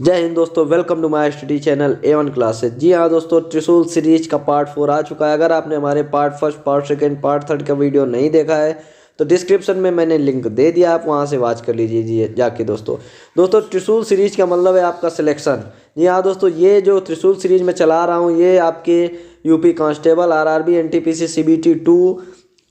जय हिंद दोस्तों, welcome to my study channel A1 classes. जी हाँ दोस्तों, त्रिशूल सीरीज का पार्ट 4 आ चुका है। अगर आपने हमारे part first, part second, part third का वीडियो नहीं देखा है तो डिस्क्रिप्शन में मैंने लिंक दे दिया, आप वहां से वॉच कर लीजिए जाके। दोस्तों त्रिशूल सीरीज का मतलब है आपका सिलेक्शन। जी हाँ दोस्तों, ये जो त्रिशूल सीरीज में चला रहा हूँ ये आपके UP constable, RRB, NTPC, CBT 2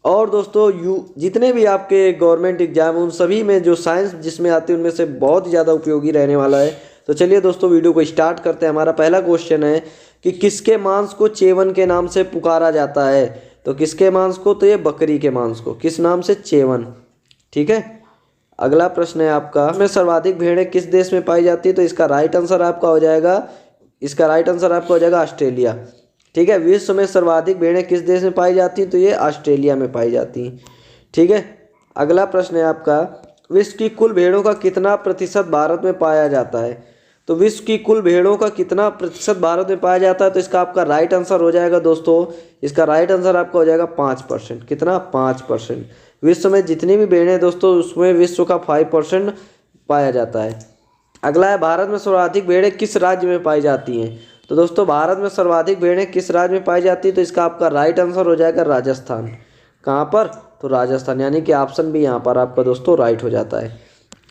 और दोस्तों जितने भी आपके गवर्नमेंट एग्जाम उन सभी में जो साइंस जिसमें आते हैं उनमें से बहुत ही ज़्यादा उपयोगी रहने वाला है। तो चलिए दोस्तों वीडियो को स्टार्ट करते हैं। हमारा पहला क्वेश्चन है कि किसके मांस को चेवन के नाम से पुकारा जाता है। तो किसके मांस को? तो ये बकरी के मांस को किस नाम से? चेवन। ठीक है। अगला प्रश्न है आपका, में सर्वाधिक भेड़ें किस देश में पाई जाती है? तो इसका राइट आंसर आपका हो जाएगा ऑस्ट्रेलिया। ठीक है। विश्व में सर्वाधिक भेड़ें किस देश में पाई जाती हैं? तो ये ऑस्ट्रेलिया में पाई जाती हैं। ठीक है। अगला प्रश्न है आपका, विश्व की कुल भेड़ों का कितना प्रतिशत भारत में पाया जाता है? तो विश्व की कुल भेड़ों का कितना प्रतिशत भारत में पाया जाता है? तो इसका आपका राइट आंसर हो जाएगा दोस्तों, इसका राइट आंसर आपका हो जाएगा 5%। कितना? 5%। विश्व में जितनी भी भेड़ें दोस्तों उसमें विश्व का 5% पाया जाता है। अगला है, भारत में सर्वाधिक भेड़ें किस राज्य में पाई जाती हैं? तो दोस्तों भारत में सर्वाधिक भेड़ें किस राज्य में पाई जाती है? तो इसका आपका राइट आंसर हो जाएगा राजस्थान। कहाँ पर? तो राजस्थान, यानी कि ऑप्शन भी यहाँ पर आपका दोस्तों राइट हो जाता है।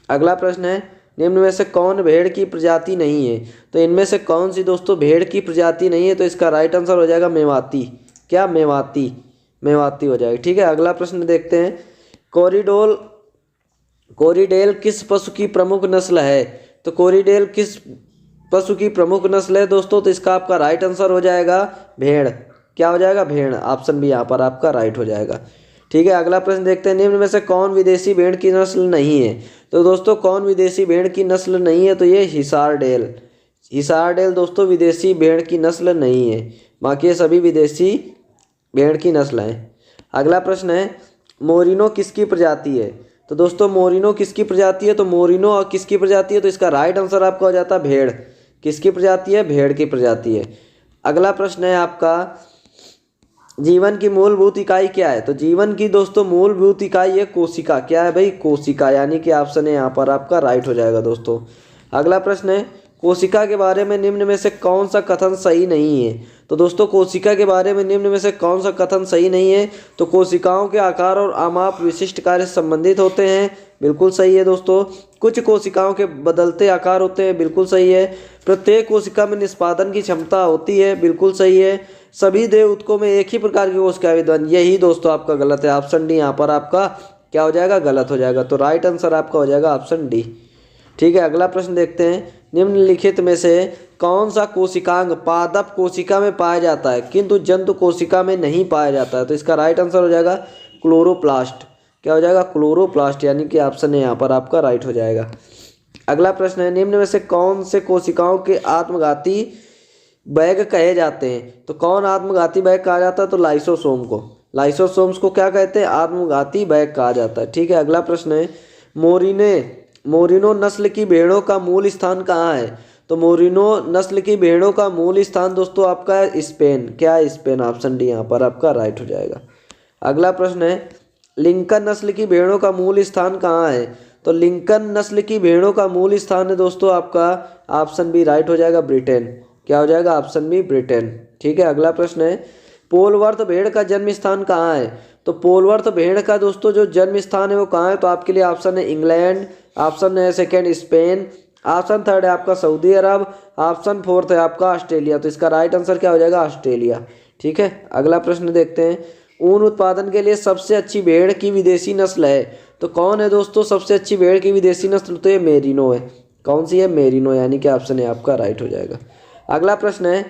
अगला प्रश्न है, निम्न में से कौन भेड़ की प्रजाति नहीं है? तो इनमें से कौन सी दोस्तों भेड़ की प्रजाति नहीं है? तो इसका राइट आंसर हो जाएगा मेवाती। क्या? मेवाती हो जाएगा। ठीक है। अगला प्रश्न देखते हैं, कोरिडेल किस पशु की प्रमुख नस्ल है? तो कोरिडेल किस पशु की प्रमुख नस्ल है दोस्तों? तो इसका आपका राइट आंसर हो जाएगा भेड़। क्या हो जाएगा? भेड़। ऑप्शन भी यहाँ पर आपका राइट हो जाएगा। ठीक है। अगला प्रश्न देखते हैं, निम्न में से कौन विदेशी भेड़ की नस्ल नहीं है? तो दोस्तों कौन विदेशी भेड़ की नस्ल नहीं है? तो ये हिसारडेल दोस्तों विदेशी भेड़ की नस्ल नहीं है, बाकी ये सभी विदेशी भेड़ की नस्ल हैं। अगला प्रश्न है, मोरिनो किसकी प्रजाति है? तो दोस्तों मोरिनो किसकी प्रजाति है? तो मोरिनो और किसकी प्रजाति है? तो इसका राइट आंसर आपका हो जाता है भेड़। किसकी प्रजाति है? भेड़ की प्रजाति है। अगला प्रश्न है आपका, जीवन की मूलभूत इकाई क्या है? तो जीवन की दोस्तों मूलभूत इकाई है कोशिका। क्या है भाई? कोशिका, यानी कि ऑप्शन है यहाँ पर आपका राइट हो जाएगा दोस्तों। अगला प्रश्न है, कोशिका के बारे में निम्न में से कौन सा कथन सही नहीं है? तो दोस्तों कोशिका के बारे में निम्न में से कौन सा कथन सही नहीं है? तो कोशिकाओं के आकार और आमाप विशिष्ट कार्य से संबंधित होते हैं। बिल्कुल सही है दोस्तों। कुछ कोशिकाओं के बदलते आकार होते हैं। बिल्कुल सही है। प्रत्येक कोशिका में निष्पादन की क्षमता होती है। बिल्कुल सही है। सभी देव उत्कों में एक ही प्रकार की कोशिका विद्यमान, यही दोस्तों आपका गलत है। ऑप्शन डी यहाँ पर आपका क्या हो जाएगा? गलत हो जाएगा। तो राइट आंसर आपका हो जाएगा ऑप्शन डी। ठीक है। अगला प्रश्न देखते हैं, निम्नलिखित में से कौन सा कोशिकांग पादप कोशिका में पाया जाता है किंतु जंतु कोशिका में नहीं पाया जाता है? तो इसका राइट आंसर हो जाएगा क्लोरोप्लास्ट। क्या हो जाएगा? क्लोरोप्लास्ट, यानी कि ऑप्शन है यहाँ पर आपका राइट हो जाएगा। अगला प्रश्न है, निम्न में से कौन से कोशिकाओं के आत्मघाती बैग कहे जाते हैं? तो कौन आत्मघाती बैग कहा जाता है? तो लाइसोसोम्स को क्या कहते हैं? आत्मघाती बैग कहा जाता है। ठीक है। अगला प्रश्न है, मोरिनो नस्ल की भेड़ों का मूल स्थान कहाँ है? तो मोरिनो नस्ल की भेड़ों का मूल स्थान दोस्तों आपका है स्पेन। क्या है? स्पेन। ऑप्शन डी यहाँ पर आपका राइट हो जाएगा। अगला प्रश्न है, लिंकन नस्ल की भेड़ों का मूल स्थान कहाँ है? तो लिंकन नस्ल की भेड़ों का मूल स्थान है दोस्तों आपका ऑप्शन बी राइट हो जाएगा ब्रिटेन। क्या हो जाएगा? Option B Britain. ठीक है। अगला प्रश्न है, पोलवर्थ भेड़ का जन्म स्थान कहाँ है? तो पोलवर्थ भेड़ का दोस्तों जो जन्म स्थान है वो कहाँ है? तो आपके लिए ऑप्शन है इंग्लैंड, ऑप्शन है सेकेंड स्पेन, ऑप्शन थर्ड है आपका सऊदी अरब, ऑप्शन फोर्थ है आपका ऑस्ट्रेलिया। तो इसका राइट आंसर क्या हो जाएगा? ऑस्ट्रेलिया। ठीक है। अगला प्रश्न देखते हैं, ऊन उत्पादन के लिए सबसे अच्छी भेड़ की विदेशी नस्ल है? तो कौन है दोस्तों सबसे अच्छी भेड़ की विदेशी नस्ल? तो ये मेरिनो है। कौन सी है? मेरिनो, यानी कि ऑप्शन है आपका राइट हो जाएगा। अगला प्रश्न है,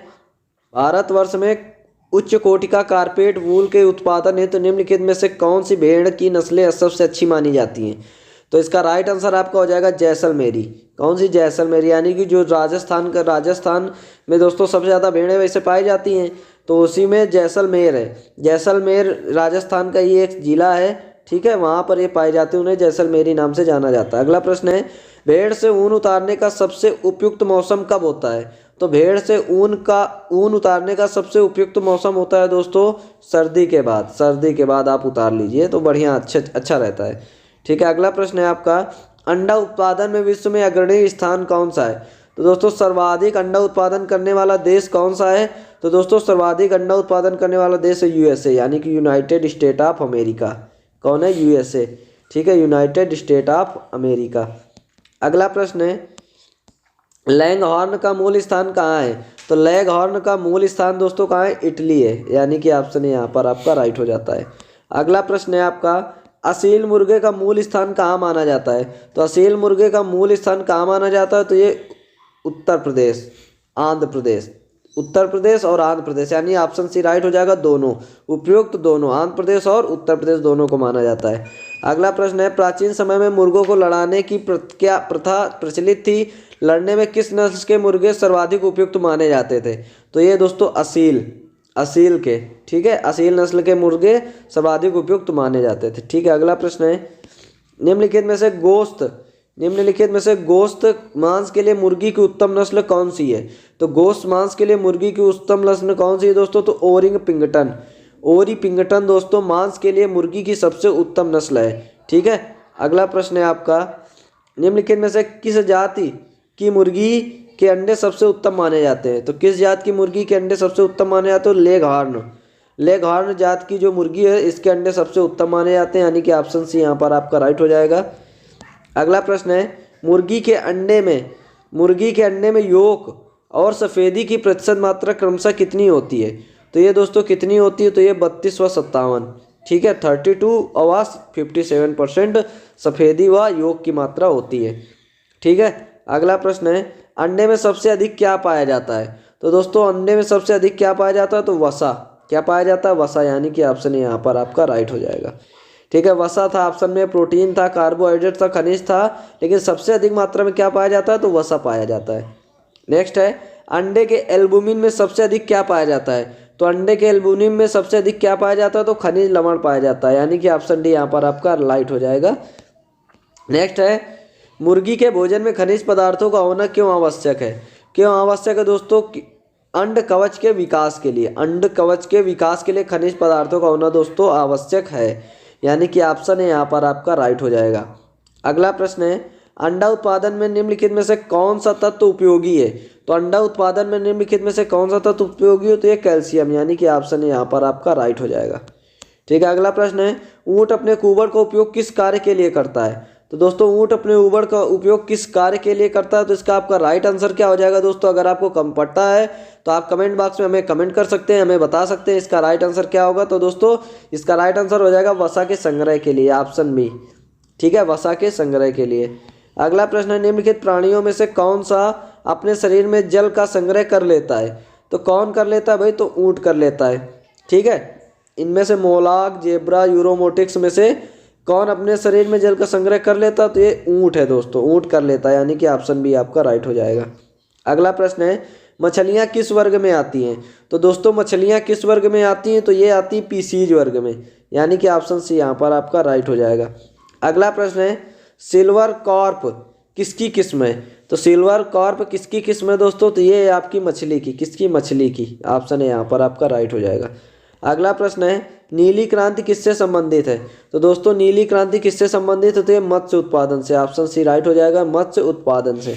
भारतवर्ष में उच्च कोटि का कारपेट वूल के उत्पादन हेतु निम्नलिखित में से कौन सी भेड़ की नस्लें सबसे अच्छी मानी जाती हैं? तो इसका राइट आंसर आपका हो जाएगा जैसलमेरी। कौन सी? जैसलमेरी, यानी कि जो राजस्थान में दोस्तों सबसे ज़्यादा भेड़ें वैसे पाई जाती हैं तो उसी में जैसलमेर है। जैसलमेर राजस्थान का ये एक जिला है। ठीक है। वहाँ पर ये पाए जाते हैं, उन्हें जैसलमेरी नाम से जाना जाता है। अगला प्रश्न है, भेड़ से ऊन उतारने का सबसे उपयुक्त मौसम कब होता है? तो भेड़ से ऊन उतारने का सबसे उपयुक्त मौसम होता है दोस्तों सर्दी के बाद आप उतार लीजिए तो बढ़िया अच्छा रहता है। ठीक है। अगला प्रश्न है आपका, अंडा उत्पादन में विश्व में अग्रणी स्थान कौन सा है? तो दोस्तों सर्वाधिक अंडा उत्पादन करने वाला देश कौन सा है? तो दोस्तों सर्वाधिक अंडा उत्पादन करने वाला देश है यूएसए, यानी कि यूनाइटेड स्टेट ऑफ अमेरिका। कौन है? यूएसए। ठीक है, यूनाइटेड स्टेट ऑफ अमेरिका। अगला प्रश्न है लैंगहॉर्न का मूल स्थान कहाँ है? तो लैंगहॉर्न का मूल स्थान दोस्तों कहाँ है? इटली है, यानी कि ऑप्शन यहाँ पर आपका राइट हो जाता है। अगला प्रश्न है आपका असील मुर्गे का मूल स्थान कहाँ माना जाता है? तो असील मुर्गे का मूल स्थान कहाँ माना जाता है? तो ये उत्तर प्रदेश, आंध्र प्रदेश, उत्तर प्रदेश और आंध्र प्रदेश, यानी ऑप्शन सी राइट हो जाएगा। दोनों उपयुक्त, दोनों आंध्र प्रदेश और उत्तर प्रदेश दोनों को माना जाता है। अगला प्रश्न है प्राचीन समय में मुर्गों को लड़ाने की क्या प्रथा प्रचलित थी? लड़ने में किस नस्ल के मुर्गे सर्वाधिक उपयुक्त माने जाते थे? तो ये दोस्तों असील के, ठीक है, असील नस्ल के मुर्गे सर्वाधिक उपयुक्त माने जाते थे। ठीक है, अगला प्रश्न है निम्नलिखित में से गोश्त मांस के लिए मुर्गी की उत्तम नस्ल कौन सी है? तो गोश्त मांस के लिए मुर्गी की उत्तम नस्ल कौन सी है दोस्तों? तो ओरी पिंगटन दोस्तों मांस के लिए मुर्गी की सबसे उत्तम नस्ल है। ठीक है, अगला प्रश्न है आपका निम्नलिखित में से किस जाति की मुर्गी के अंडे सबसे उत्तम माने जाते हैं? तो किस जात की मुर्गी के अंडे सबसे उत्तम माने जाते हैं? लेगहॉर्न जात की जो मुर्गी है इसके अंडे सबसे उत्तम माने जाते हैं, यानी कि ऑप्शन सी यहाँ पर आपका राइट हो जाएगा। अगला प्रश्न है मुर्गी के अंडे में योक और सफ़ेदी की प्रतिशत मात्रा क्रमशः कितनी होती है? तो ये दोस्तों कितनी होती है? तो ये 32 व 57। ठीक है, 32 व 57% सफ़ेदी व योक की मात्रा होती है। ठीक है, अगला प्रश्न है अंडे में सबसे अधिक क्या पाया जाता है? तो दोस्तों अंडे में सबसे अधिक क्या पाया जाता है? तो वसा। क्या पाया जाता है? वसा, यानी कि ऑप्शन यहाँ पर आपका राइट हो जाएगा। ठीक है, वसा था ऑप्शन में, प्रोटीन था, कार्बोहाइड्रेट था, खनिज था, लेकिन सबसे अधिक मात्रा में क्या पाया जाता है? तो वसा पाया जाता है। नेक्स्ट है अंडे के एल्बुमिन में सबसे अधिक क्या पाया जाता है? तो अंडे के एल्बुमिन में सबसे अधिक क्या पाया जाता है? तो खनिज लवण पाया जाता है, यानी कि ऑप्शन डी यहाँ पर आपका राइट हो जाएगा। नेक्स्ट है मुर्गी के भोजन में खनिज पदार्थों का होना क्यों आवश्यक है? दोस्तों अंड कवच के विकास के लिए खनिज पदार्थों का होना दोस्तों आवश्यक है, यानी कि ऑप्शन है यहाँ पर आपका राइट हो जाएगा। अगला प्रश्न है अंडा उत्पादन में निम्नलिखित में से कौन सा तत्व उपयोगी है? तो अंडा उत्पादन में निम्नलिखित में से कौन सा तत्व उपयोगी है? तो ये कैल्शियम, यानी कि ऑप्शन यहाँ पर आपका राइट हो जाएगा। ठीक है, अगला प्रश्न है ऊँट अपने कुबर का उपयोग किस कार्य के लिए करता है? तो दोस्तों ऊँट अपने ऊबर का उपयोग किस कार्य के लिए करता है? तो इसका आपका राइट आंसर क्या हो जाएगा दोस्तों? अगर आपको कम पड़ता है तो आप कमेंट बॉक्स में हमें कमेंट कर सकते हैं, हमें बता सकते हैं इसका राइट आंसर क्या होगा। तो दोस्तों इसका राइट आंसर हो जाएगा वसा के संग्रह के लिए, ऑप्शन बी। ठीक है, वसा के संग्रह के लिए। अगला प्रश्न है निम्नलिखित प्राणियों में से कौन सा अपने शरीर में जल का संग्रह कर लेता है? तो कौन कर लेता है भाई? तो ऊँट कर लेता है। ठीक है, इनमें से मोलाग, जेब्रा, यूरोमोटिक्स में से कौन अपने शरीर में जल का संग्रह कर लेता है? तो ये ऊँट है दोस्तों, ऊँट कर लेता है, यानी कि ऑप्शन बी आपका राइट हो जाएगा। अगला प्रश्न है मछलियाँ किस वर्ग में आती हैं? तो दोस्तों मछलियाँ किस वर्ग में आती हैं? तो ये आती है पीसीज वर्ग में, यानी कि ऑप्शन सी यहाँ पर आपका राइट हो जाएगा। अगला प्रश्न है सिल्वर कॉर्प किसकी किस्म है? तो सिल्वर कॉर्प किसकी किस्म है दोस्तों? तो ये आपकी मछली की, किसकी? मछली की, ऑप्शन है यहाँ पर आपका राइट हो जाएगा। अगला प्रश्न है नीली क्रांति किससे संबंधित है? तो दोस्तों नीली क्रांति किससे संबंधित है? तो ये मत्स्य उत्पादन से, ऑप्शन सी राइट हो जाएगा, मत्स्य उत्पादन से।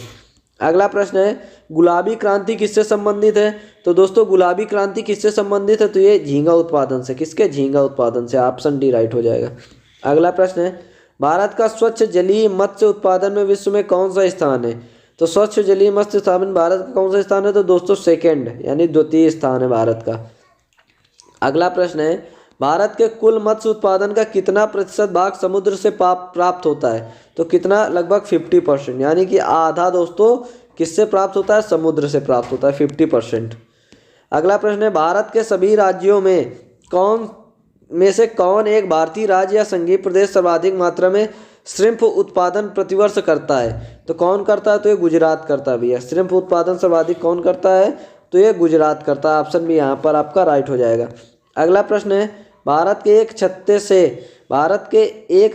अगला प्रश्न है गुलाबी क्रांति किससे संबंधित है? तो दोस्तों गुलाबी क्रांति किससे संबंधित है? तो ये झींगा उत्पादन से, किसके? झींगा उत्पादन से, ऑप्शन डी राइट हो जाएगा। अगला प्रश्न है भारत का स्वच्छ जलीय मत्स्य उत्पादन में विश्व में कौन सा स्थान है? तो स्वच्छ जलीय मत्स्य उत्पादन भारत का कौन सा स्थान है? तो दोस्तों सेकेंड, यानी द्वितीय स्थान है भारत का। अगला प्रश्न है भारत के कुल मत्स्य उत्पादन का कितना प्रतिशत भाग समुद्र से प्राप्त होता है? तो कितना? लगभग 50%, यानी कि आधा दोस्तों किससे प्राप्त होता है? समुद्र से प्राप्त होता है, 50%। अगला प्रश्न है भारत के सभी राज्यों में से कौन एक भारतीय राज्य या संघीय प्रदेश सर्वाधिक मात्रा में श्रिम्प उत्पादन प्रतिवर्ष करता है? तो कौन करता है? तो ये गुजरात करता है भैया। श्रिम्प उत्पादन सर्वाधिक कौन करता है? तो ये गुजरात करता है, ऑप्शन भी यहाँ पर आपका राइट हो जाएगा। अगला प्रश्न है भारत के एक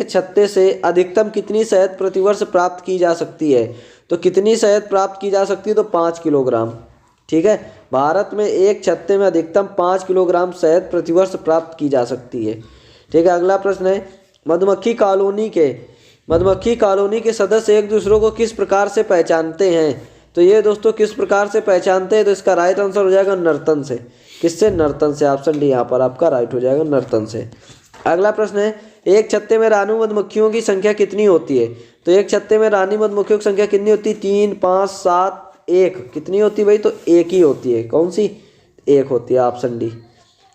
छत्ते से अधिकतम कितनी शहद प्रतिवर्ष प्राप्त की जा सकती है? तो कितनी शहद प्राप्त की जा सकती है? तो 5 किलोग्राम। ठीक है, भारत में एक छत्ते में अधिकतम 5 किलोग्राम शहद प्रतिवर्ष प्राप्त की जा सकती है। ठीक है, अगला प्रश्न है मधुमक्खी कॉलोनी के सदस्य एक दूसरे को किस प्रकार से पहचानते हैं? तो ये दोस्तों किस प्रकार से पहचानते हैं, तो इसका राइट आंसर हो जाएगा नर्तन से। किससे? नर्तन से। ऑप्शन डी यहाँ पर आपका राइट हो जाएगा, नर्तन से। अगला प्रश्न है, एक छत्ते में रानी मधुमक्खियों की संख्या कितनी होती है? तो एक छत्ते में रानी मधुमक्खियों की संख्या कितनी होती है? 3, 5, 7, 1। कितनी होती है भाई? तो एक ही होती है। कौन सी? एक होती है। Option D.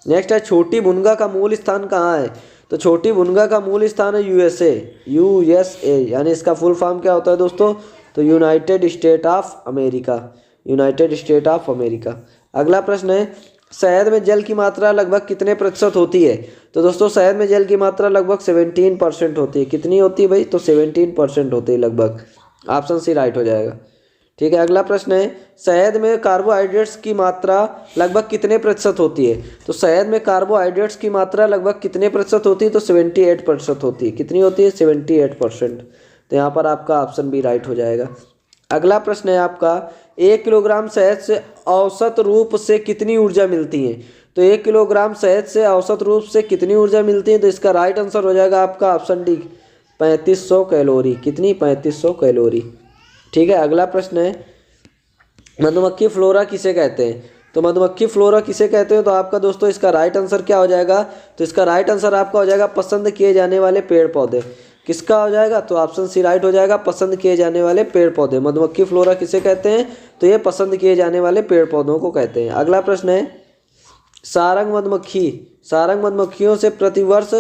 नेक्स्ट है, छोटी भुनगा का मूल स्थान कहाँ है? तो छोटी भुनगा का मूल स्थान है यूएसए। यूएसए यानी इसका फुल फॉर्म क्या होता है दोस्तों? तो United state of America. United state of America. अगला प्रश्न है, शहद में जल की मात्रा लगभग कितने प्रतिशत होती है? तो दोस्तों शहद में जल की मात्रा लगभग 17% होती है। कितनी होती है भाई? तो 17% होती है लगभग। ऑप्शन सी राइट हो जाएगा। ठीक है। अगला प्रश्न है, शहद में कार्बोहाइड्रेट्स की मात्रा लगभग कितने प्रतिशत होती है? तो शहद में कार्बोहाइड्रेट्स की मात्रा लगभग कितने प्रतिशत होती है? तो 78% होती है। कितनी होती है? 78%। तो यहाँ पर आपका ऑप्शन बी राइट हो जाएगा। अगला प्रश्न है आपका, 1 किलोग्राम शहद से औसत रूप से कितनी ऊर्जा मिलती है? तो 1 किलोग्राम शहद से औसत रूप से कितनी ऊर्जा मिलती है? तो इसका राइट आंसर हो जाएगा आपका ऑप्शन डी, 3500 कैलोरी। कितनी? 3500 कैलोरी। ठीक है। अगला प्रश्न है, मधुमक्खी फ्लोरा किसे कहते हैं? तो मधुमक्खी फ्लोरा किसे कहते हैं? तो आपका दोस्तों इसका राइट आंसर क्या हो जाएगा? तो इसका राइट आंसर आपका हो जाएगा पसंद किए जाने वाले पेड़ पौधे। किसका हो जाएगा? तो ऑप्शन सी राइट हो जाएगा, पसंद किए जाने वाले पेड़ पौधे। मधुमक्खी फ्लोरा किसे कहते हैं? तो ये पसंद किए जाने वाले पेड़ पौधों को कहते हैं। अगला प्रश्न है, सारंग मधुमक्खियों से प्रतिवर्ष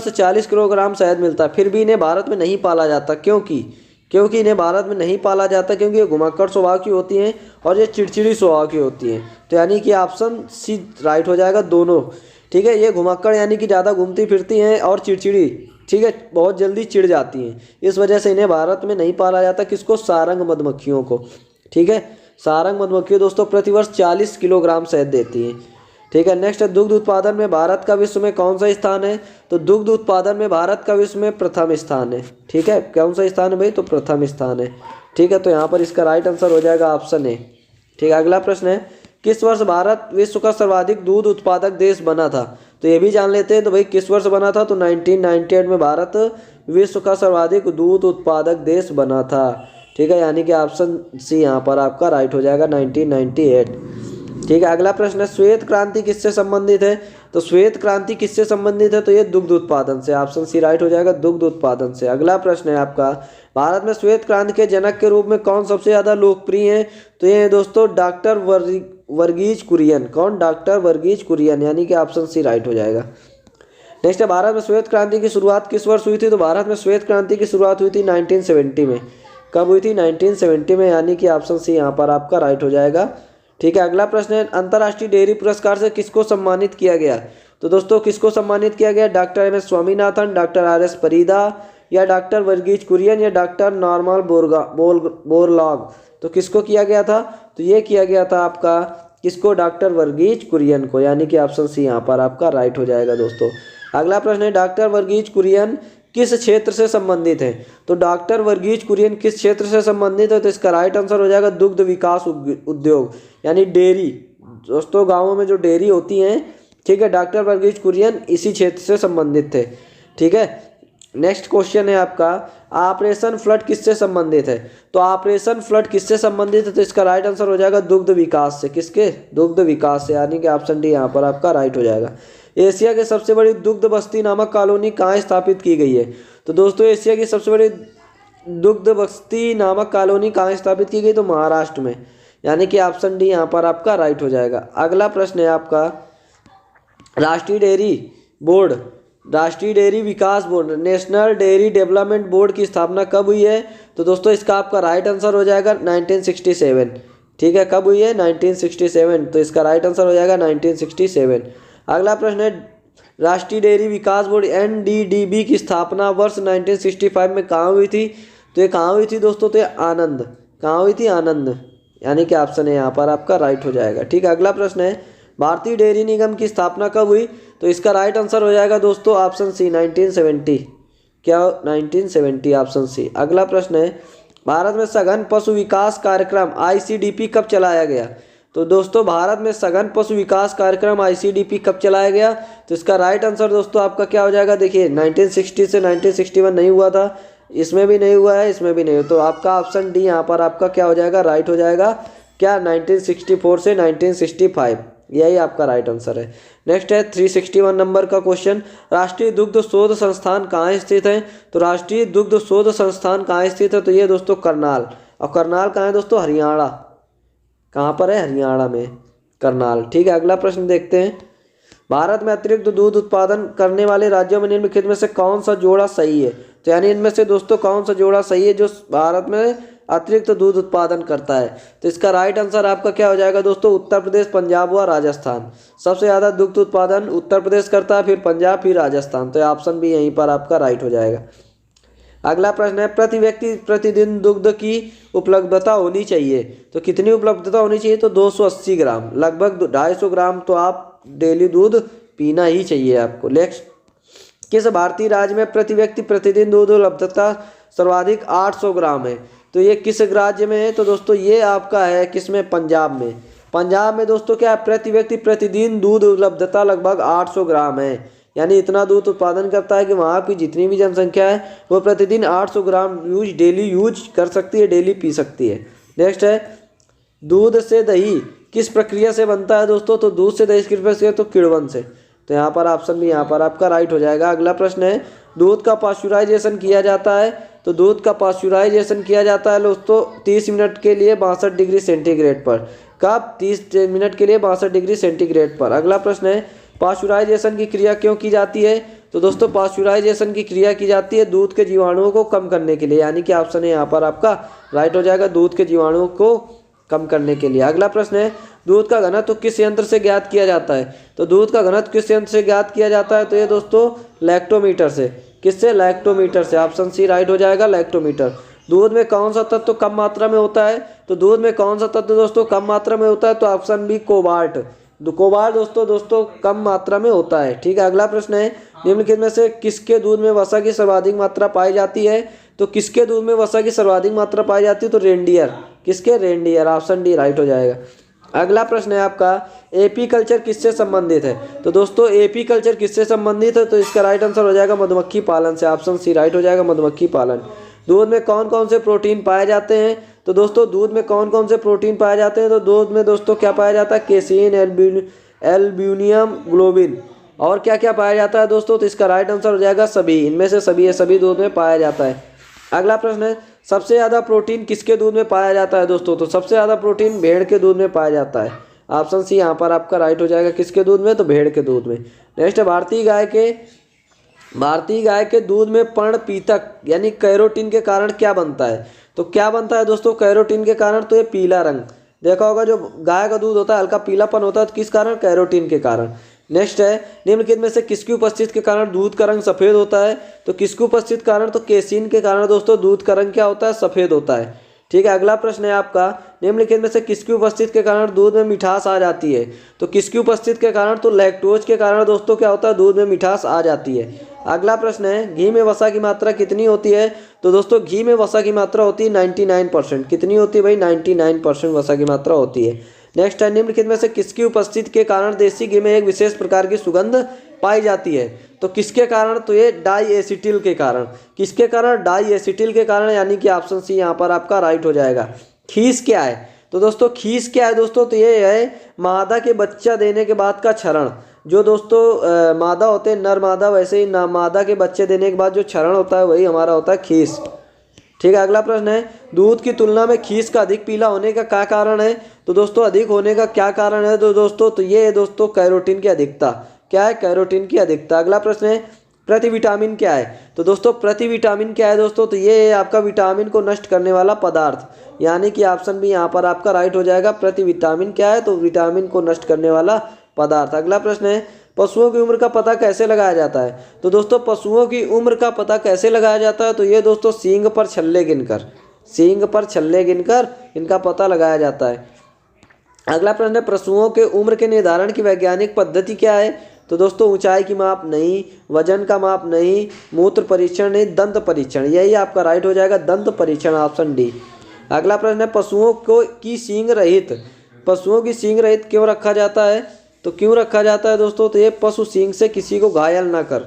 40 किलोग्राम शहद मिलता है, फिर भी इन्हें भारत में नहीं पाला जाता। क्योंकि इन्हें भारत में नहीं पाला जाता क्योंकि ये घुमक्कड़ स्वभाव की होती हैं और ये चिड़चिड़ी स्वभाव की होती हैं। तो यानी कि ऑप्शन सी राइट हो जाएगा, दोनों। ठीक है। ये घुमक्कड़ यानी कि ज़्यादा घूमती फिरती हैं और चिड़चिड़ी, ठीक है, बहुत जल्दी चिढ़ जाती हैं। इस वजह से इन्हें भारत में नहीं पाला जाता। किसको? सारंग मधुमक्खियों को। ठीक है। सारंग मधुमक्खियों दोस्तों प्रतिवर्ष 40 किलोग्राम शहद देती हैं। ठीक है। नेक्स्ट है, दुग्ध उत्पादन में भारत का विश्व में कौन सा स्थान है? तो दुग्ध उत्पादन में भारत का विश्व में प्रथम स्थान है। ठीक है। कौन सा स्थान है भाई? तो प्रथम स्थान है। ठीक है। तो यहाँ पर इसका राइट आंसर हो जाएगा ऑप्शन ए। ठीक है। अगला प्रश्न है, किस वर्ष भारत विश्व का सर्वाधिक दूध उत्पादक देश बना था? तो ये भी जान लेते हैं। तो भाई किस वर्ष बना था? तो 1998 में भारत विश्व का सर्वाधिक दूध उत्पादक देश बना था। ठीक है। यानी कि ऑप्शन सी यहाँ पर आपका राइट हो जाएगा, 1998। ठीक है। अगला प्रश्न है, श्वेत क्रांति किससे संबंधित है? तो श्वेत क्रांति किससे संबंधित है? तो ये दुग्ध उत्पादन से। ऑप्शन सी राइट हो जाएगा, दुग्ध उत्पादन से। अगला प्रश्न है आपका, भारत में श्वेत क्रांति के जनक के रूप में कौन सबसे ज़्यादा लोकप्रिय है? तो ये दोस्तों डॉक्टर वर्गीज कुरियन। कौन? डॉक्टर वर्गीज कुरियन। यानी कि ऑप्शन सी राइट हो जाएगा। नेक्स्ट है, भारत में श्वेत क्रांति की शुरुआत किस वर्ष हुई थी? तो भारत में श्वेत क्रांति की शुरुआत हुई थी 1970 में। कब हुई थी? 1970 में। यानी कि ऑप्शन सी यहाँ पर आपका राइट हो जाएगा। ठीक है। अगला प्रश्न है, अंतर्राष्ट्रीय डेयरी पुरस्कार से किसको सम्मानित किया गया? तो दोस्तों किसको सम्मानित किया गया? Doctor M S Swaminathan, doctor R S Parida, या डॉक्टर वर्गीज कुरियन, या डॉक्टर नॉर्मन बोरलॉग। तो किसको किया गया था? तो ये किया गया था आपका किसको? डॉक्टर वर्गीज कुरियन को। यानी कि ऑप्शन सी यहाँ पर आपका राइट हो जाएगा दोस्तों। अगला प्रश्न है, डॉक्टर वर्गीज कुरियन किस क्षेत्र से संबंधित है? तो डॉक्टर वर्गीज कुरियन किस क्षेत्र से संबंधित है? तो इसका राइट आंसर हो जाएगा दुग्ध विकास उद्योग, यानी डेयरी। दोस्तों गाँवों में जो डेयरी होती हैं, ठीक है, डॉक्टर वर्गीज कुरियन इसी क्षेत्र से संबंधित थे। ठीक है। नेक्स्ट क्वेश्चन है आपका, ऑपरेशन फ्लड किससे संबंधित है? तो ऑपरेशन फ्लड किससे संबंधित है? तो इसका राइट आंसर हो जाएगा दुग्ध विकास से। किसके? दुग्ध विकास से। यानी कि ऑप्शन डी यहाँ पर आपका राइट हो जाएगा। एशिया की सबसे बड़ी दुग्ध बस्ती नामक कॉलोनी कहाँ स्थापित की गई है? तो दोस्तों एशिया की सबसे बड़ी दुग्ध बस्ती नामक कॉलोनी कहाँ स्थापित की गई? तो महाराष्ट्र में। यानी कि ऑप्शन डी यहाँ पर आपका राइट हो जाएगा। अगला प्रश्न है आपका, राष्ट्रीय डेयरी विकास board, national dairy development board की स्थापना कब हुई है? तो दोस्तों इसका आपका राइट आंसर हो जाएगा 1967। ठीक है। कब हुई है? 1967। तो इसका राइट आंसर हो जाएगा 1967। अगला प्रश्न है, राष्ट्रीय डेयरी विकास बोर्ड NDDB की स्थापना वर्ष 1965 में कहाँ हुई थी? तो ये कहाँ हुई थी दोस्तों? तो ये आनंद। कहाँ हुई थी? आनंद। यानी कि ऑप्शन है यहाँ पर आपका राइट हो जाएगा। ठीक है। अगला प्रश्न है, भारतीय डेयरी निगम की स्थापना कब हुई? तो इसका राइट आंसर हो जाएगा दोस्तों ऑप्शन सी, 1970। क्या? 1970, ऑप्शन सी। अगला प्रश्न है, भारत में सघन पशु विकास कार्यक्रम ICDP कब चलाया गया? तो दोस्तों भारत में सघन पशु विकास कार्यक्रम ICDP कब चलाया गया? तो इसका राइट आंसर दोस्तों आपका क्या हो जाएगा? देखिए 1960 से 1961 नहीं हुआ था, इसमें भी नहीं हुआ है, इसमें भी नहीं हुआ, तो आपका ऑप्शन डी यहाँ पर आपका क्या हो जाएगा, राइट हो जाएगा। क्या 1964 से 1965, यही आपका राइट आंसर है। नेक्स्ट है 361 नंबर का क्वेश्चन, राष्ट्रीय दुग्ध शोध संस्थान कहाँ स्थित है? तो राष्ट्रीय दुग्ध शोध संस्थान कहाँ स्थित है? तो ये दोस्तों करनाल। और करनाल कहाँ है दोस्तों? हरियाणा। कहाँ पर है? हरियाणा में करनाल। ठीक है, अगला प्रश्न देखते हैं। भारत में अतिरिक्त दूध उत्पादन करने वाले राज्यों में निम्नलिखित में से कौन सा जोड़ा सही है? तो यानी इनमें से दोस्तों कौन सा जोड़ा सही है जो भारत में अतिरिक्त दूध उत्पादन करता है? तो इसका राइट आंसर आपका क्या हो जाएगा दोस्तों? उत्तर प्रदेश, पंजाब व राजस्थान। सबसे ज़्यादा दुग्ध उत्पादन उत्तर प्रदेश करता है, फिर पंजाब, फिर राजस्थान। तो ऑप्शन भी यहीं पर आपका राइट हो जाएगा। अगला प्रश्न है, प्रति व्यक्ति प्रतिदिन दुग्ध की उपलब्धता होनी चाहिए। तो कितनी उपलब्धता होनी चाहिए? तो 280 ग्राम, लगभग 250 ग्राम तो आप डेली दूध पीना ही चाहिए आपको। नेक्स्ट, किस भारतीय राज्य में प्रति व्यक्ति प्रतिदिन दूध उपलब्धता सर्वाधिक 800 ग्राम है? तो ये किस राज्य में है? तो दोस्तों ये आपका है किसमें? पंजाब में। पंजाब में दोस्तों क्या है, प्रति व्यक्ति प्रतिदिन दूध उपलब्धता लगभग 800 ग्राम है, यानी इतना दूध उत्पादन करता है कि वहाँ की जितनी भी जनसंख्या है वो प्रतिदिन 800 ग्राम डेली यूज कर सकती है, डेली पी सकती है। नेक्स्ट है, दूध से दही किस प्रक्रिया से बनता है दोस्तों? तो दूध से दही किस प्रक्रिया से? तो किण्वन से। तो यहाँ पर ऑप्शन भी यहाँ पर आपका राइट हो जाएगा। अगला प्रश्न है, दूध का पाश्चराइजेशन किया जाता है। तो दूध का पाश्चराइजेशन किया जाता है दोस्तों 30 मिनट के लिए 62 डिग्री सेंटीग्रेड पर। कब? 30 मिनट के लिए 62 डिग्री सेंटीग्रेड पर। अगला प्रश्न है, पाश्चराइजेशन की क्रिया क्यों की जाती है? तो दोस्तों पाश्चराइजेशन की क्रिया की जाती है दूध के जीवाणुओं को कम करने के लिए, यानी कि ऑप्शन है यहाँ पर आपका राइट हो जाएगा, दूध के जीवाणुओं को कम करने के लिए। अगला प्रश्न है, दूध का घनत्व किस यंत्र से ज्ञात किया जाता है? तो दूध का घनत्व किस यंत्र से ज्ञात किया जाता है? तो ये दोस्तों लैक्टोमीटर से। किससे? लैक्टोमीटर से। ऑप्शन सी राइट हो जाएगा, लैक्टोमीटर। दूध में कौन सा तत्व कम मात्रा में होता है? तो दूध में कौन सा तत्व दोस्तों कम मात्रा में होता है? तो ऑप्शन बी कोबाल्ट। कोबाल्ट दोस्तों कम मात्रा में होता है। ठीक है, अगला प्रश्न है, निम्नलिखित में से किसके दूध में वसा की सर्वाधिक मात्रा पाई जाती है? तो किसके दूध में वसा की सर्वाधिक मात्रा पाई जाती है? तो रेंडियर। किसके? रेंडियर। ऑप्शन डी राइट हो जाएगा। अगला प्रश्न है आपका, एपी कल्चर किससे संबंधित है? तो दोस्तों एपी कल्चर किससे संबंधित है? तो इसका राइट आंसर हो जाएगा मधुमक्खी पालन से। ऑप्शन सी राइट हो जाएगा, मधुमक्खी पालन। दूध में कौन कौन से प्रोटीन पाए जाते हैं? तो दोस्तों दूध में कौन कौन से प्रोटीन पाए जाते हैं? तो दूध में दोस्तों क्या पाया जाता है? केसीन, एल्ब्यूमिन, ग्लोबिन, और क्या क्या पाया जाता है दोस्तों? तो इसका राइट आंसर हो जाएगा सभी। इनमें से सभी है, सभी दूध में पाया जाता है। अगला प्रश्न है, सबसे ज़्यादा प्रोटीन किसके दूध में पाया जाता है दोस्तों? तो सबसे ज़्यादा प्रोटीन भेड़ के दूध में पाया जाता है। ऑप्शन सी यहाँ पर आपका राइट हो जाएगा, किसके दूध में? तो भेड़ के दूध में। नेक्स्ट है, भारतीय गाय के दूध में पर्णपीतक यानी कैरोटीन के कारण क्या बनता है? तो क्या बनता है दोस्तों कैरोटीन के कारण? तो ये पीला रंग। देखा होगा जो गाय का दूध होता है हल्का पीलापन होता है, तो किस कारण? कैरोटीन के कारण। नेक्स्ट है, निम्नलिखित में से किसकी उपस्थिति के कारण दूध का रंग सफ़ेद होता है? तो किसकी उपस्थिति कारण? तो केसीन के कारण दोस्तों दूध का रंग क्या होता है? सफ़ेद होता है। ठीक है, अगला प्रश्न है आपका, निम्नलिखित में से किसकी उपस्थिति के कारण दूध में मिठास आ जाती है? तो किसकी उपस्थिति के कारण? तो लैक्टोज के कारण दोस्तों क्या होता है? दूध में मिठास आ जाती है। अगला प्रश्न है, घी में वसा की मात्रा कितनी होती है? तो दोस्तों घी में वसा की मात्रा होती है 99%। कितनी होती है भाई? 99% वसा की मात्रा होती है। नेक्स्ट है, निम्नलिखित में से किसकी उपस्थिति के कारण देसी घी में एक विशेष प्रकार की सुगंध पाई जाती है? तो किसके कारण? तो ये डाईएसिटिल के कारण। किसके कारण? डाईएसिटिल के कारण, यानी कि ऑप्शन सी यहाँ पर आपका राइट हो जाएगा। खीस क्या है? तो दोस्तों खीस क्या है दोस्तों? तो ये है मादा के बच्चा देने के बाद का क्षरण। जो दोस्तों मादा होते हैं, नर मादा, वैसे ही मादा के बच्चे देने के बाद जो क्षरण होता है वही हमारा होता है खीस। ठीक है, अगला प्रश्न है, दूध की तुलना में खीस का अधिक पीला होने का क्या कारण है? तो दोस्तों अधिक होने का क्या कारण है? तो दोस्तों तो ये है दोस्तों कैरोटीन की अधिकता। क्या है? कैरोटीन की अधिकता। अगला प्रश्न है, प्रतिविटामिन क्या है? तो दोस्तों प्रतिविटामिन क्या है दोस्तों? तो ये है आपका विटामिन को नष्ट करने वाला पदार्थ, यानी कि ऑप्शन भी यहाँ पर आपका राइट हो जाएगा। प्रतिविटामिन क्या है? तो विटामिन को नष्ट करने वाला पदार्थ। अगला प्रश्न है, पशुओं की उम्र का पता कैसे लगाया जाता है? तो दोस्तों पशुओं की उम्र का पता कैसे लगाया जाता है? तो ये दोस्तों सींग पर छल्ले गिनकर इनका पता लगाया जाता है। अगला प्रश्न है, पशुओं के उम्र के निर्धारण की वैज्ञानिक पद्धति क्या है? तो दोस्तों ऊंचाई की माप नहीं, वजन का माप नहीं, मूत्र परीक्षण नहीं, दंत परीक्षण। यही आपका राइट हो जाएगा, दंत परीक्षण, ऑप्शन डी। अगला प्रश्न है, पशुओं की सींग रहित क्यों रखा जाता है? तो क्यों रखा जाता है दोस्तों? तो ये पशु सींग से किसी को घायल ना कर,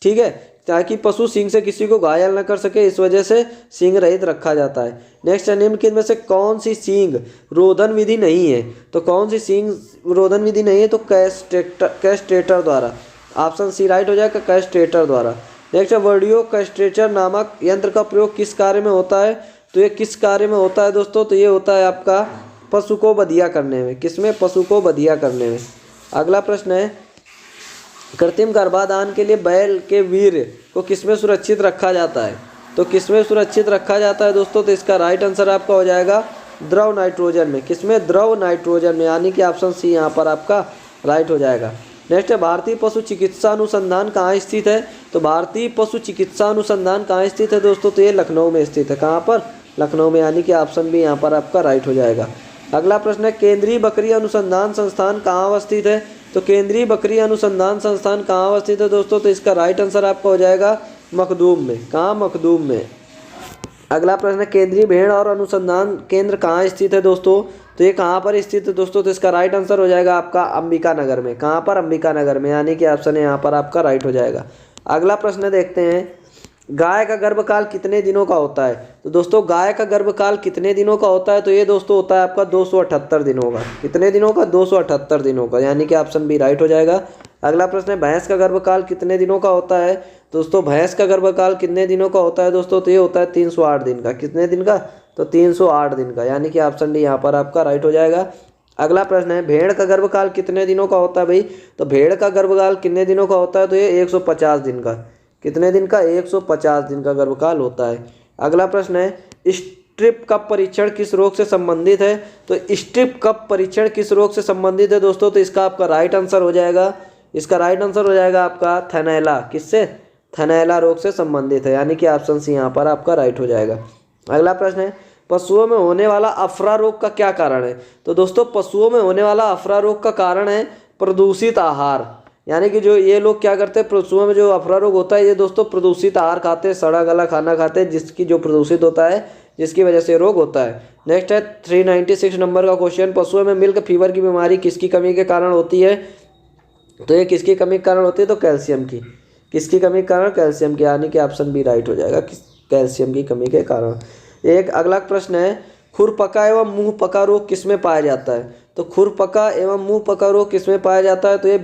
ठीक है, ताकि पशु सींग से किसी को घायल न कर सके, इस वजह से सींग रहित रखा जाता है। नेक्स्ट है, निम्नलिखित में से कौन सी सींग रोधन विधि नहीं है? तो कौन सी सींग रोधन विधि नहीं है? तो कैस्ट्रेटर द्वारा। ऑप्शन सी राइट हो जाएगा, कैस्ट्रेटर द्वारा। नेक्स्ट है, वर्डियो कैस्ट्रेटर नामक यंत्र का प्रयोग किस कार्य में होता है? तो ये किस कार्य में होता है दोस्तों? तो ये होता है आपका पशु को बधिया करने में। किसमें? पशु को बधिया करने में। अगला प्रश्न है, कृत्रिम गर्भाधान के लिए बैल के वीर्य को किसमें सुरक्षित रखा जाता है? तो किसमें सुरक्षित रखा जाता है दोस्तों? तो इसका राइट आंसर आपका हो जाएगा द्रव नाइट्रोजन में। किसमें? द्रव नाइट्रोजन में, यानी कि ऑप्शन सी यहाँ पर आपका राइट हो जाएगा। नेक्स्ट है, भारतीय पशु चिकित्सा अनुसंधान कहाँ स्थित है? तो भारतीय पशु चिकित्सा अनुसंधान कहाँ स्थित है दोस्तों? तो ये लखनऊ में स्थित है। कहाँ पर? लखनऊ में, यानी कि ऑप्शन बी यहाँ पर आपका राइट हो जाएगा। अगला प्रश्न है, केंद्रीय बकरी अनुसंधान संस्थान कहाँ अवस्थित है? तो केंद्रीय बकरी अनुसंधान संस्थान कहाँ अवस्थित है दोस्तों? तो इसका राइट आंसर आपका हो जाएगा मखदूम में। कहाँ? मखदूम में। अगला प्रश्न है, केंद्रीय भेड़ और अनुसंधान केंद्र कहाँ स्थित है दोस्तों? तो ये कहाँ पर स्थित है दोस्तों? तो इसका राइट आंसर हो जाएगा आपका अंबिका नगर में। कहाँ पर? अंबिका नगर में, यानी कि ऑप्शन यहाँ पर आपका राइट हो जाएगा। अगला प्रश्न देखते हैं, गाय का गर्भकाल कितने दिनों का होता है? तो दोस्तों गाय का गर्भकाल कितने दिनों का होता है? तो ये दोस्तों होता है आपका 278 दिनों का। कितने दिनों का? 278 दिनों का, यानी कि ऑप्शन बी राइट हो जाएगा। अगला प्रश्न है, भैंस का गर्भकाल कितने दिनों का होता है? दोस्तों भैंस का गर्भकाल कितने दिनों का होता है दोस्तों? तो ये होता है 308 दिन का। कितने दिन का? तो 308 दिन का, यानी कि ऑप्शन डी यहाँ पर आपका राइट हो जाएगा। अगला प्रश्न है, भेड़ का गर्भकाल कितने दिनों का होता है भाई? तो भेड़ का गर्भकाल कितने दिनों का होता है? तो ये 150 दिन का। कितने दिन का? 150 दिन का गर्भकाल होता है। अगला प्रश्न है, स्ट्रिप कप परीक्षण किस रोग से संबंधित है? तो स्ट्रिप कप परीक्षण किस रोग से संबंधित है दोस्तों? तो इसका आपका राइट आंसर हो जाएगा, इसका राइट आंसर हो जाएगा आपका थनैला। किससे? थनैला रोग से संबंधित है, यानी कि ऑप्शन सी यहाँ पर आपका राइट हो जाएगा। अगला प्रश्न है, पशुओं में होने वाला अफरा रोग का क्या कारण है? तो दोस्तों पशुओं में होने वाला अफरा रोग का कारण है प्रदूषित आहार। यानी कि जो ये लोग क्या करते हैं, पशुओं में जो अफरा रोग होता है, ये दोस्तों प्रदूषित आहार खाते हैं, सड़ा गला खाना खाते हैं, जिसकी जो प्रदूषित होता है, जिसकी वजह से रोग होता है। नेक्स्ट है 396 नंबर का क्वेश्चन, पशुओं में मिल्क फीवर की बीमारी किसकी कमी के कारण होती है? तो ये किसकी कमी के कारण होती है? तो कैल्शियम की। किसकी कमी के कारण? कैल्शियम की, यानी कि ऑप्शन बी राइट हो जाएगा, कैल्शियम की कमी के कारण। एक अगला प्रश्न है, खुरपका एवं मुंह पका रोग किसमें पाया जाता है? तो खुरपका एवं मुंह पका रोग किसमें पाया जाता है? तो ये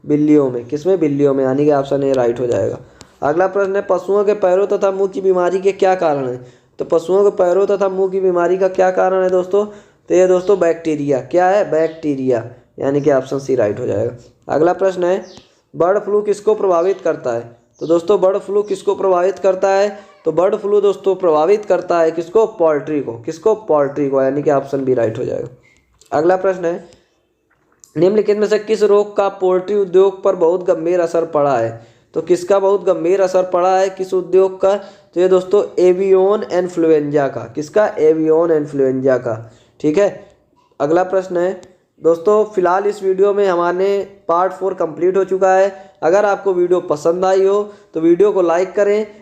बिल्लियों में। किसमें? बिल्लियों में, यानी कि ऑप्शन ए राइट हो जाएगा। अगला प्रश्न है, पशुओं के पैरों तथा मुंह की बीमारी के क्या कारण है? तो पशुओं के पैरों तथा मुंह की बीमारी का क्या कारण है दोस्तों? तो ये दोस्तों बैक्टीरिया। क्या है? बैक्टीरिया, यानी कि ऑप्शन सी राइट हो जाएगा। अगला प्रश्न है, बर्ड फ्लू किसको प्रभावित करता है? तो दोस्तों बर्ड फ्लू किसको प्रभावित करता है? तो बर्ड फ्लू दोस्तों प्रभावित करता है किसको? पोल्ट्री को। किसको? पोल्ट्री को, यानी कि ऑप्शन बी राइट हो जाएगा। अगला प्रश्न है, निम्नलिखित में से किस रोग का पोल्ट्री उद्योग पर बहुत गंभीर असर पड़ा है? तो किसका बहुत गंभीर असर पड़ा है किस उद्योग का? तो ये दोस्तों एवियन इन्फ्लुएंजा का। किसका? एवियन इन्फ्लुएंजा का। ठीक है। अगला प्रश्न है दोस्तों, फिलहाल इस वीडियो में हमारे पार्ट 4 कंप्लीट हो चुका है। अगर आपको वीडियो पसंद आई हो तो वीडियो को लाइक करें